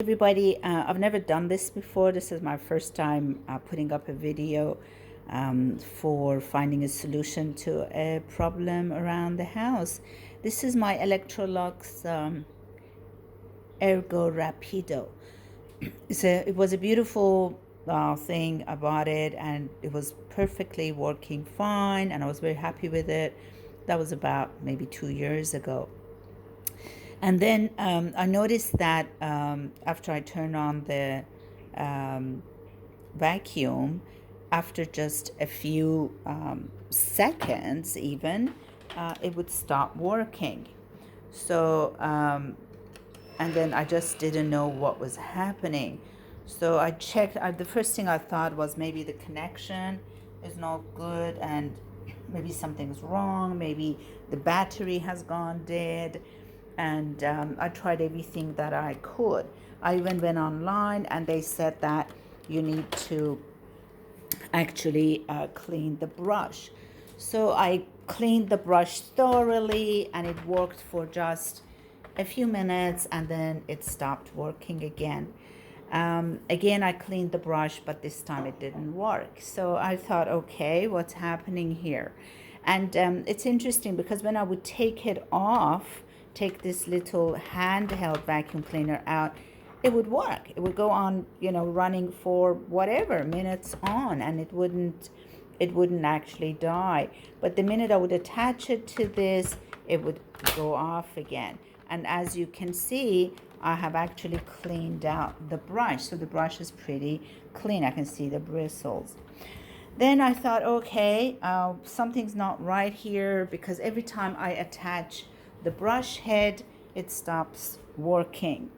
Everybody, I've never done this before. This is my first time putting up a video for finding a solution to a problem around the house. This is my Electrolux ergorapido. It was a beautiful thing. I bought it and it was perfectly working fine, and I was very happy with it. That was about maybe 2 years ago. And then I noticed that after I turned on the vacuum, after just a few seconds even, it would stop working. So, and then I just didn't know what was happening. So I checked, the first thing I thought was maybe the connection is not good and maybe something's wrong, maybe the battery has gone dead. And I tried everything that I could. I even went online and they said that you need to actually clean the brush. So I cleaned the brush thoroughly and it worked for just a few minutes and then it stopped working again. Again, I cleaned the brush, but this time it didn't work. So I thought, okay, what's happening here? And it's interesting because when I would take it off, take this little handheld vacuum cleaner out, it would work. It would go on, running for whatever minutes on, and it wouldn't actually die. But the minute I would attach it to this, it would go off again. And as you can see, I have actually cleaned out the brush. So the brush is pretty clean. I can see the bristles. Then I thought, okay, something's not right here, because every time I attach the brush head, it stops working.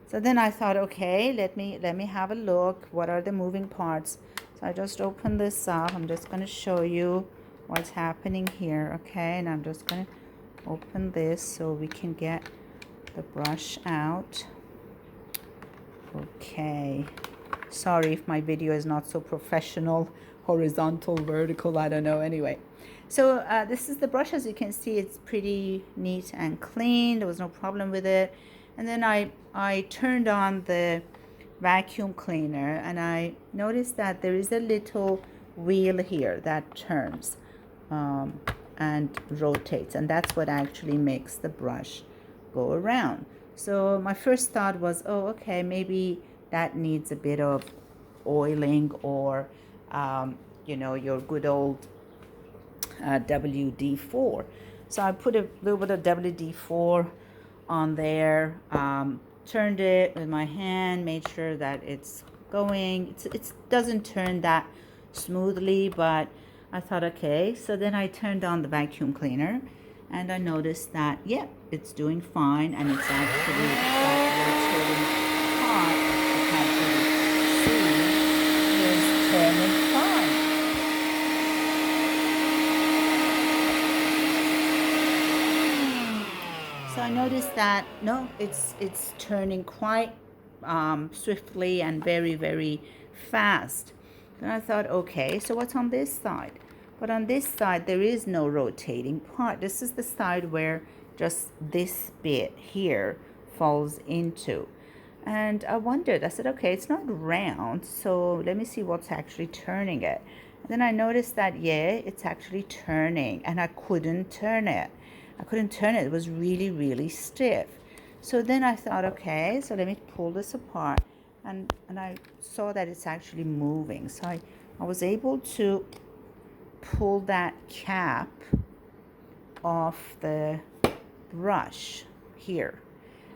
So then I thought, okay, let me have a look. What are the moving parts? So I just opened this up. I'm just going to show you what's happening here, okay? And I'm just going to open this so we can get the brush out. Okay. Sorry if my video is not so professional, horizontal, vertical, I don't know. Anyway. So this is the brush. As you can see, it's pretty neat and clean. There was no problem with it. And then I turned on the vacuum cleaner and I noticed that there is a little wheel here that turns and rotates. And that's what actually makes the brush go around. So my first thought was, oh, okay, maybe that needs a bit of oiling or, your good old WD-4. So I put a little bit of WD-4 on there, turned it with my hand, made sure that it's going. It doesn't turn that smoothly, but I thought, okay. So then I turned on the vacuum cleaner and I noticed that, yeah, it's doing fine, and it's actually rotating part, as you can see, is turning fine. So I noticed that, no, it's turning quite swiftly and very, very fast. Then I thought, okay, so what's on this side? But on this side, there is no rotating part. This is the side where just this bit here falls into. And I wondered, I said, okay, it's not round, so let me see what's actually turning it. And then I noticed that, yeah, it's actually turning, and I couldn't turn it. It was really, really stiff. So then I thought, okay, so let me pull this apart. And I saw that it's actually moving. So I was able to pull that cap off the brush here.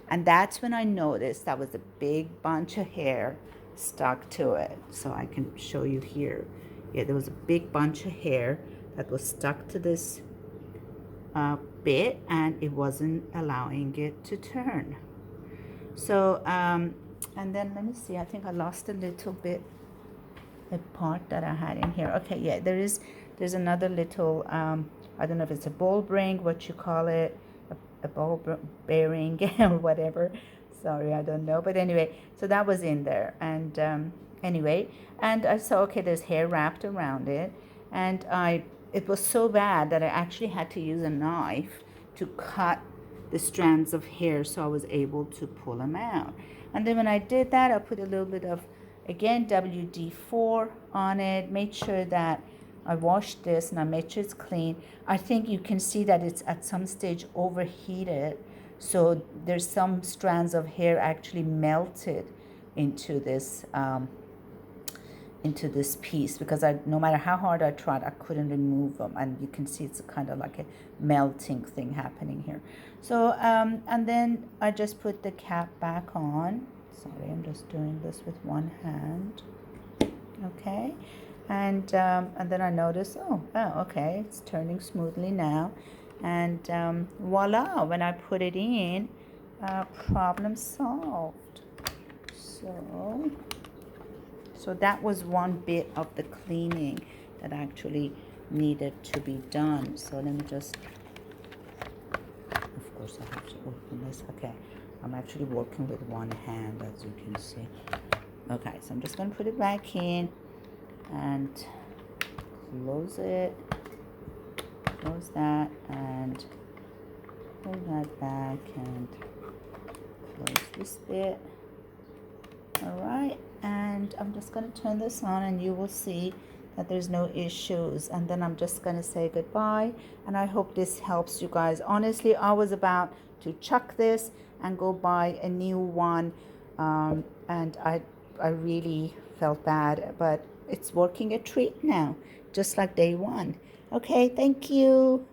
And that's when I noticed that was a big bunch of hair stuck to it. So I can show you here. Yeah, there was a big bunch of hair that was stuck to this bit, and it wasn't allowing it to turn. So and then let me see, I think I lost a little bit, a part that I had in here. Okay, yeah, there's another little I don't know if it's a ball bearing, what you call it, a ball bearing or whatever. Sorry, I don't know, but anyway, so that was in there. And anyway, and I saw, okay, there's hair wrapped around it, and it was so bad that I actually had to use a knife to cut the strands of hair so I was able to pull them out. And then when I did that, I put a little bit of, again, WD-4 on it. Made sure that I washed this and I made sure it's clean. I think you can see that it's at some stage overheated. So there's some strands of hair actually melted into this piece, because no matter how hard I tried, I couldn't remove them. And you can see it's kind of like a melting thing happening here. So and then I just put the cap back on. Sorry, I'm just doing this with one hand. Okay, and then I notice, oh, okay, it's turning smoothly now. And voila, when I put it in, problem solved. So that was one bit of the cleaning that actually needed to be done. So let me just, of course I have to open this. Okay, I'm actually working with one hand, as you can see. Okay, so I'm just going to put it back in and close it, close that, and pull that back and close this bit. All right, and I'm just going to turn this on and you will see that there's no issues. And then I'm just going to say goodbye, and I hope this helps you guys. Honestly, I was about to chuck this and go buy a new one, and I really felt bad, but it's working a treat now, just like day one. Okay, thank you.